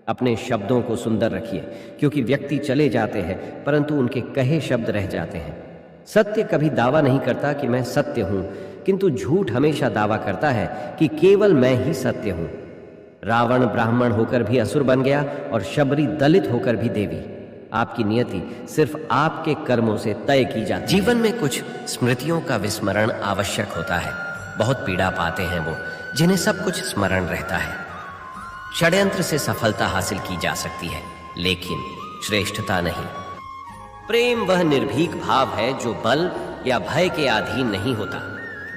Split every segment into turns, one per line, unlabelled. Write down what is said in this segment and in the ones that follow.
अपने शब्दों को सुंदर रखिए, क्योंकि व्यक्ति चले जाते हैं परंतु उनके कहे शब्द रह जाते हैं। सत्य कभी दावा नहीं करता कि मैं सत्य हूं, किंतु झूठ हमेशा दावा करता है कि केवल मैं ही सत्य हूं। रावण ब्राह्मण होकर भी असुर बन गया और शबरी दलित होकर भी देवी। आपकी नियति सिर्फ आपके कर्मों से तय की जाती है। जीवन में कुछ स्मृतियों का विस्मरण आवश्यक होता है। बहुत पीड़ा पाते हैं वो जिन्हें सब कुछ स्मरण रहता है। षड्यंत्र से सफलता हासिल की जा सकती है, लेकिन श्रेष्ठता नहीं। प्रेम वह निर्भीक भाव है जो बल या भय के अधीन नहीं होता।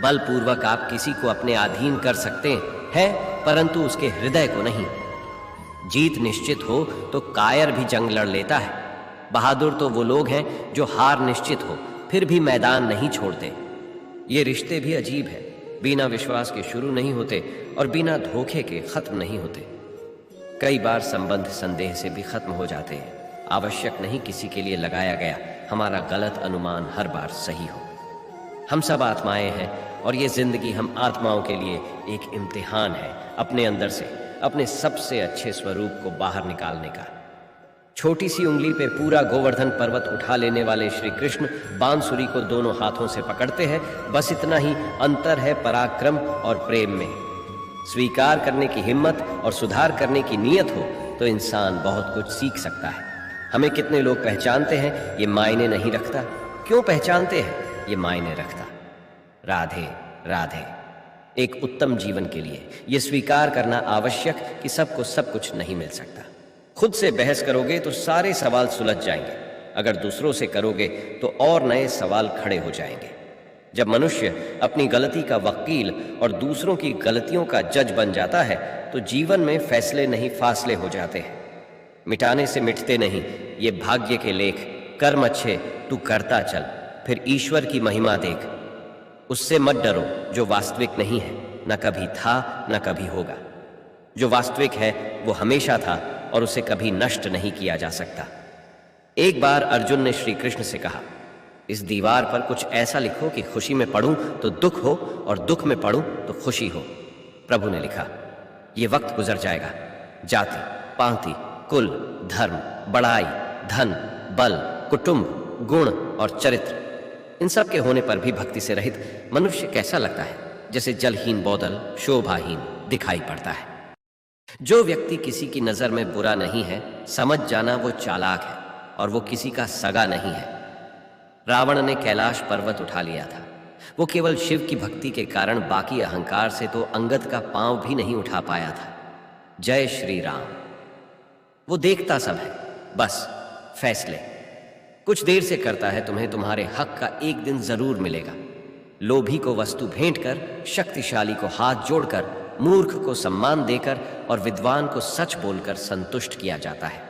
बलपूर्वक आप किसी को अपने अधीन कर सकते हैं, परंतु उसके हृदय को नहीं। जीत निश्चित हो तो कायर भी जंग लड़ लेता है। बहादुर तो वो लोग हैं जो हार निश्चित हो फिर भी मैदान नहीं छोड़ते। ये रिश्ते भी अजीब है, बिना विश्वास के शुरू नहीं होते और बिना धोखे के खत्म नहीं होते। कई बार संबंध संदेह से भी खत्म हो जाते हैं। आवश्यक नहीं किसी के लिए लगाया गया हमारा गलत अनुमान हर बार सही हो। हम सब आत्माएं हैं और ये जिंदगी हम आत्माओं के लिए एक इम्तिहान है, अपने अंदर से अपने सबसे अच्छे स्वरूप को बाहर निकालने का। छोटी सी उंगली पे पूरा गोवर्धन पर्वत उठा लेने वाले श्री कृष्ण बांसुरी को दोनों हाथों से पकड़ते हैं। बस इतना ही अंतर है पराक्रम और प्रेम में। स्वीकार करने की हिम्मत और सुधार करने की नीयत हो तो इंसान बहुत कुछ सीख सकता है। हमें कितने लोग पहचानते हैं ये मायने नहीं रखता, क्यों पहचानते हैं ये मायने रखता। राधे राधे। एक उत्तम जीवन के लिए यह स्वीकार करना आवश्यक कि सबको सब कुछ नहीं मिल सकता। खुद से बहस करोगे तो सारे सवाल सुलझ जाएंगे, अगर दूसरों से करोगे तो और नए सवाल खड़े हो जाएंगे। जब मनुष्य अपनी गलती का वकील और दूसरों की गलतियों का जज बन जाता है तो जीवन में फैसले नहीं फासले हो जाते हैं। मिटाने से मिटते नहीं ये भाग्य के लेख। कर्म अच्छे तू करता चल, फिर ईश्वर की महिमा देख। उससे मत डरो जो वास्तविक नहीं है, न कभी था न कभी होगा। जो वास्तविक है वो हमेशा था और उसे कभी नष्ट नहीं किया जा सकता। एक बार अर्जुन ने श्री कृष्ण से कहा, इस दीवार पर कुछ ऐसा लिखो कि खुशी में पढ़ूं तो दुख हो और दुख में पढ़ूं तो खुशी हो। प्रभु ने लिखा, ये वक्त गुजर जाएगा। जाति, पांति, कुल, धर्म, बड़ाई, धन, बल, कुटुंब, गुण और चरित्र, इन सब के होने पर भी भक्ति से रहित मनुष्य कैसा लगता है? जैसे जलहीन बादल शोभाहीन दिखाई पड़ता है। जो व्यक्ति किसी की नजर में बुरा नहीं है, समझ जाना वो चालाक है और वो किसी का सगा नहीं है। रावण ने कैलाश पर्वत उठा लिया था। वो केवल शिव की भक्ति के कारण बाकी अहंकार से तो अंगद का पांव भी नहीं उठा पाया था। जय श्री राम। वो देखता सब है, बस फैसले कुछ देर से करता है। तुम्हें तुम्हारे हक का एक दिन जरूर मिलेगा। लोभी को वस्तु भेंट कर, शक्तिशाली को हाथ जोड़कर, मूर्ख को सम्मान देकर और विद्वान को सच बोलकर संतुष्ट किया जाता है।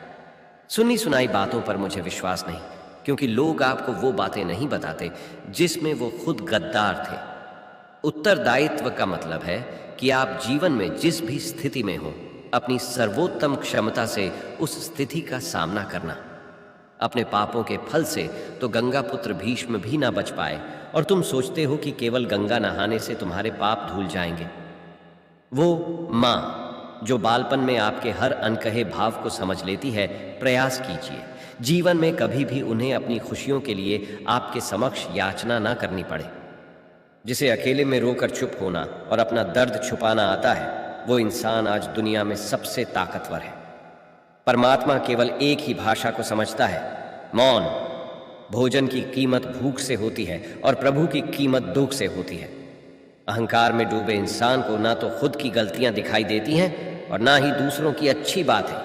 सुनी सुनाई बातों पर मुझे विश्वास नहीं, क्योंकि लोग आपको वो बातें नहीं बताते जिसमें वो खुद गद्दार थे। उत्तरदायित्व का मतलब है कि आप जीवन में जिस भी स्थिति में हो, अपनी सर्वोत्तम क्षमता से उस स्थिति का सामना करना। अपने पापों के फल से तो गंगा पुत्र भीष्म भी ना बच पाए और तुम सोचते हो कि केवल गंगा नहाने से तुम्हारे पाप धुल जाएंगे। वो माँ जो बालपन में आपके हर अनकहे भाव को समझ लेती है, प्रयास कीजिए जीवन में कभी भी उन्हें अपनी खुशियों के लिए आपके समक्ष याचना ना करनी पड़े। जिसे अकेले में रोकर चुप होना और अपना दर्द छुपाना आता है, वो इंसान आज दुनिया में सबसे ताकतवर है। परमात्मा केवल एक ही भाषा को समझता है, मौन। भोजन की कीमत भूख से होती है और प्रभु की कीमत दुख से होती है। अहंकार में डूबे इंसान को ना तो खुद की गलतियां दिखाई देती हैं और ना ही दूसरों की अच्छी बात है।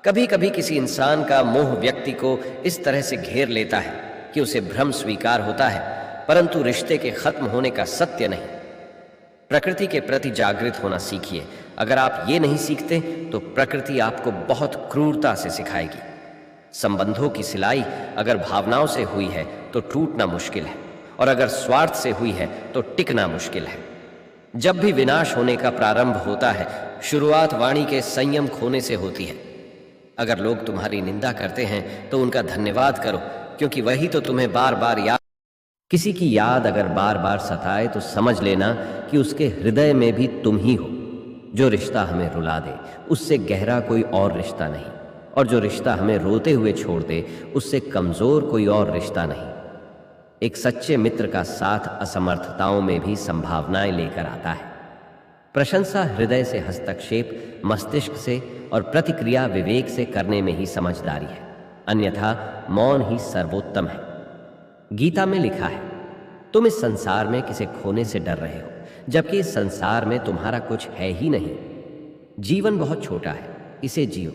कभी कभी किसी इंसान का मोह व्यक्ति को इस तरह से घेर लेता है कि उसे भ्रम स्वीकार होता है, परंतु रिश्ते के खत्म होने का सत्य नहीं। प्रकृति के प्रति जागृत होना सीखिए। अगर आप ये नहीं सीखते तो प्रकृति आपको बहुत क्रूरता से सिखाएगी। संबंधों की सिलाई अगर भावनाओं से हुई है तो टूटना मुश्किल है, और अगर स्वार्थ से हुई है तो टिकना मुश्किल है। जब भी विनाश होने का प्रारंभ होता है, शुरुआत वाणी के संयम खोने से होती है। अगर लोग तुम्हारी निंदा करते हैं तो उनका धन्यवाद करो, क्योंकि वही तो तुम्हें बार बार याद। किसी की याद अगर बार बार सताए तो समझ लेना कि उसके हृदय में भी तुम ही हो। जो रिश्ता हमें रुला दे उससे गहरा कोई और रिश्ता नहीं, और जो रिश्ता हमें रोते हुए छोड़ दे उससे कमजोर कोई और रिश्ता नहीं। एक सच्चे मित्र का साथ असमर्थताओं में भी संभावनाएं लेकर आता है। प्रशंसा हृदय से हस्तक्षेप मस्तिष्क से और प्रतिक्रिया विवेक से करने में ही समझदारी है, अन्यथा मौन ही सर्वोत्तम है। गीता में लिखा है, तुम इस संसार में किसे खोने से डर रहे हो, जबकि इस संसार में तुम्हारा कुछ है ही नहीं। जीवन बहुत छोटा है, इसे जियो।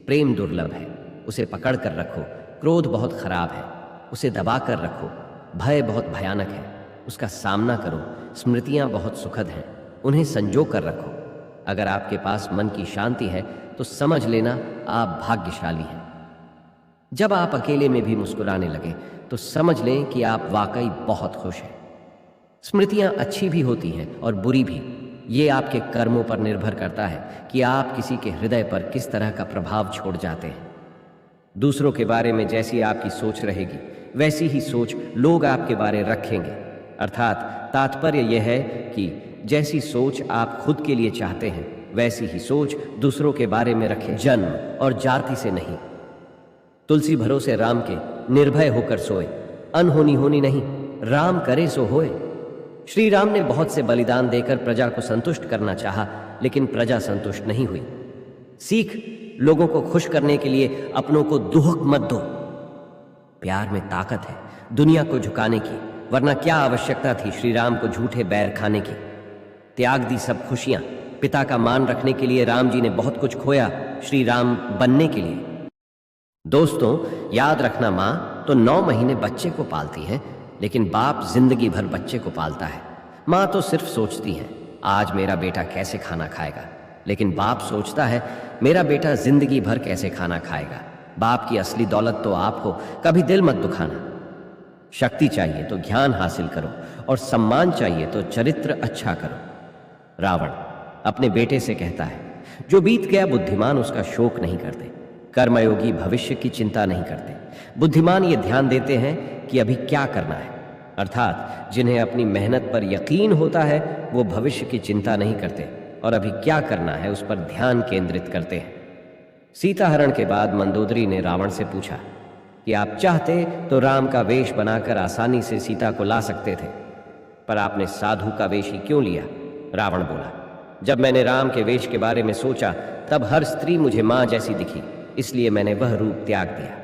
प्रेम दुर्लभ है, उसे पकड़ कर रखो। क्रोध बहुत खराब है, उसे दबा कर रखो। भय बहुत भयानक है, उसका सामना करो। स्मृतियां बहुत सुखद हैं, उन्हें संजो कर रखो। अगर आपके पास मन की शांति है तो समझ लेना आप भाग्यशाली हैं। जब आप अकेले में भी मुस्कुराने लगे तो समझ लें कि आप वाकई बहुत खुश हैं। स्मृतियां अच्छी भी होती हैं और बुरी भी। ये आपके कर्मों पर निर्भर करता है कि आप किसी के हृदय पर किस तरह का प्रभाव छोड़ जाते हैं। दूसरों के बारे में जैसी आपकी सोच रहेगी वैसी ही सोच लोग आपके बारे रखेंगे। अर्थात तात्पर्य यह है कि जैसी सोच आप खुद के लिए चाहते हैं वैसी ही सोच दूसरों के बारे में रखें, जन्म और जाति से नहीं। तुलसी भरोसे राम के निर्भय होकर सोए, अनहोनी होनी नहीं, राम करे सो होए। श्री राम ने बहुत से बलिदान देकर प्रजा को संतुष्ट करना चाहा, लेकिन प्रजा संतुष्ट नहीं हुई। सीख, लोगों को खुश करने के लिए अपनों को दुहक मत दो। प्यार में ताकत है दुनिया को झुकाने की, वरना क्या आवश्यकता थी श्री राम को झूठे बैर खाने की। त्याग दी सब खुशियां, पिता का मान रखने के लिए राम जी ने बहुत कुछ खोया श्री राम बनने के लिए। दोस्तों, याद रखना, माँ तो 9 महीने बच्चे को पालती है, लेकिन बाप जिंदगी भर बच्चे को पालता है। माँ तो सिर्फ सोचती है आज मेरा बेटा कैसे खाना खाएगा, लेकिन बाप सोचता है मेरा बेटा जिंदगी भर कैसे खाना खाएगा। बाप की असली दौलत तो आप हो, कभी दिल मत दुखाना। शक्ति चाहिए तो ज्ञान हासिल करो, और सम्मान चाहिए तो चरित्र अच्छा करो। रावण अपने बेटे से कहता है, जो बीत गया बुद्धिमान उसका शोक नहीं करते, कर्मयोगी भविष्य की चिंता नहीं करते। बुद्धिमान ये ध्यान देते हैं कि अभी क्या करना है, अर्थात जिन्हें अपनी मेहनत पर यकीन होता है वो भविष्य की चिंता नहीं करते और अभी क्या करना है उस पर ध्यान केंद्रित करते हैं। सीता हरण के बाद मंदोदरी ने रावण से पूछा कि आप चाहते तो राम का वेश बनाकर आसानी से सीता को ला सकते थे, पर आपने साधु का वेश ही क्यों लिया? रावण बोला, जब मैंने राम के वेश के बारे में सोचा तब हर स्त्री मुझे माँ जैसी दिखी, इसलिए मैंने वह रूप त्याग दिया।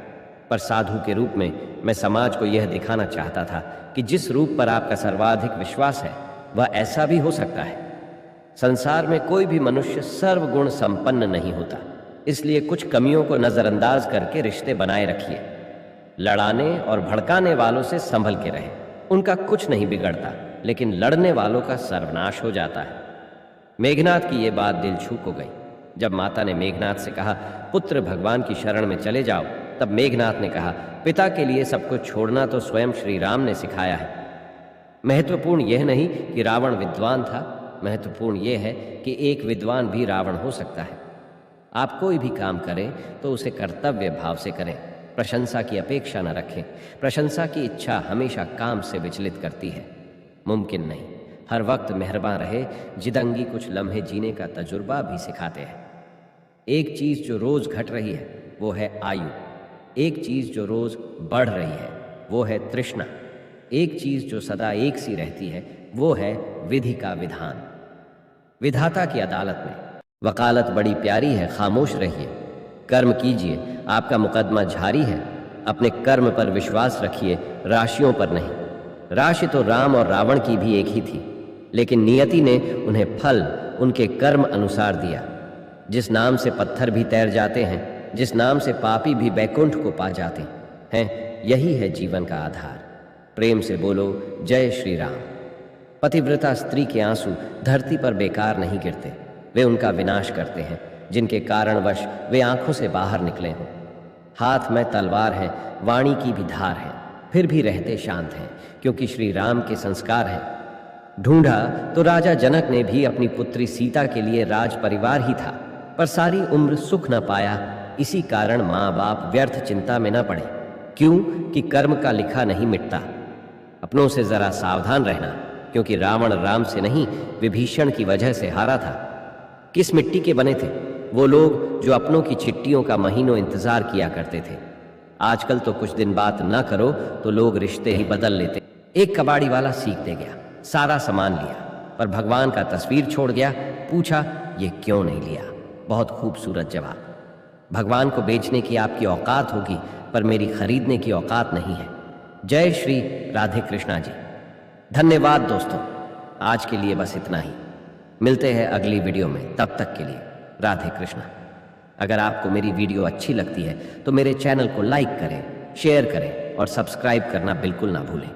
पर साधु के रूप में मैं समाज को यह दिखाना चाहता था कि जिस रूप पर आपका सर्वाधिक विश्वास है वह ऐसा भी हो सकता है। संसार में कोई भी मनुष्य सर्वगुण संपन्न नहीं होता, इसलिए कुछ कमियों को नजरअंदाज करके रिश्ते बनाए रखिए। लड़ाने और भड़काने वालों से संभल के रहे, उनका कुछ नहीं बिगड़ता, लेकिन लड़ने वालों का सर्वनाश हो जाता है। मेघनाथ की ये बात दिल छू को गई। जब माता ने मेघनाथ से कहा पुत्र भगवान की शरण में चले जाओ, तब मेघनाथ ने कहा पिता के लिए सब कुछ छोड़ना तो स्वयं श्री राम ने सिखाया है। महत्वपूर्ण यह नहीं कि रावण विद्वान था, महत्वपूर्ण यह है कि एक विद्वान भी रावण हो सकता है। आप कोई भी काम करें तो उसे कर्तव्य भाव से करें, प्रशंसा की अपेक्षा न रखें। प्रशंसा की इच्छा हमेशा काम से विचलित करती है। मुमकिन नहीं, हर वक्त मेहरबान रहे। जिदंगी कुछ लम्हे जीने का तजुर्बा भी सिखाते हैं। एक चीज जो रोज घट रही है वो है आयु, एक चीज जो रोज बढ़ रही है वो है तृष्णा, एक चीज जो सदा एक सी रहती है वो है विधि का विधान। विधाता की अदालत में वकालत बड़ी प्यारी है, खामोश रहिए, कर्म कीजिए, आपका मुकदमा जारी है। अपने कर्म पर विश्वास रखिए, राशियों पर नहीं। राशि तो राम और रावण की भी एक ही थी, लेकिन नियति ने उन्हें फल उनके कर्म अनुसार दिया। जिस नाम से पत्थर भी तैर जाते हैं, जिस नाम से पापी भी बैकुंठ को पा जाते हैं, यही है जीवन का आधार। प्रेम से बोलो जय श्री राम। पतिव्रता स्त्री के आंसू धरती पर बेकार नहीं गिरते, वे उनका विनाश करते हैं जिनके कारणवश वे आंखों से बाहर निकले हों। हाथ में तलवार है, वाणी की भी धार है, फिर भी रहते शांत हैं क्योंकि श्री राम के संस्कार हैं। ढूंढा तो राजा जनक ने भी अपनी पुत्री सीता के लिए राज परिवार ही था, पर सारी उम्र सुख न पाया। इसी कारण माँ बाप व्यर्थ चिंता में न पड़े। क्यों कि कर्म का लिखा नहीं मिटता। अपनों से जरा सावधान रहना, क्योंकि रावण राम से नहीं विभीषण की वजह से हारा था। किस मिट्टी के बने थे वो लोग जो अपनों की चिट्ठियों का महीनों इंतजार किया करते थे। आजकल तो कुछ दिन बात ना करो तो लोग रिश्ते ही बदल लेते। एक कबाड़ी वाला सीख दे गया, सारा सामान लिया, पर भगवान का तस्वीर छोड़ गया। पूछा, ये क्यों नहीं लिया? बहुत खूबसूरत जवाब। भगवान को बेचने की आपकी औकात होगी, पर मेरी खरीदने की औकात नहीं है। जय श्री राधे कृष्णा जी। धन्यवाद दोस्तों, आज के लिए बस इतना ही। मिलते हैं अगली वीडियो में, तब तक के लिए राधे कृष्णा। अगर आपको मेरी वीडियो अच्छी लगती है तो मेरे चैनल को लाइक करें, शेयर करें और सब्सक्राइब करना बिल्कुल ना भूलें।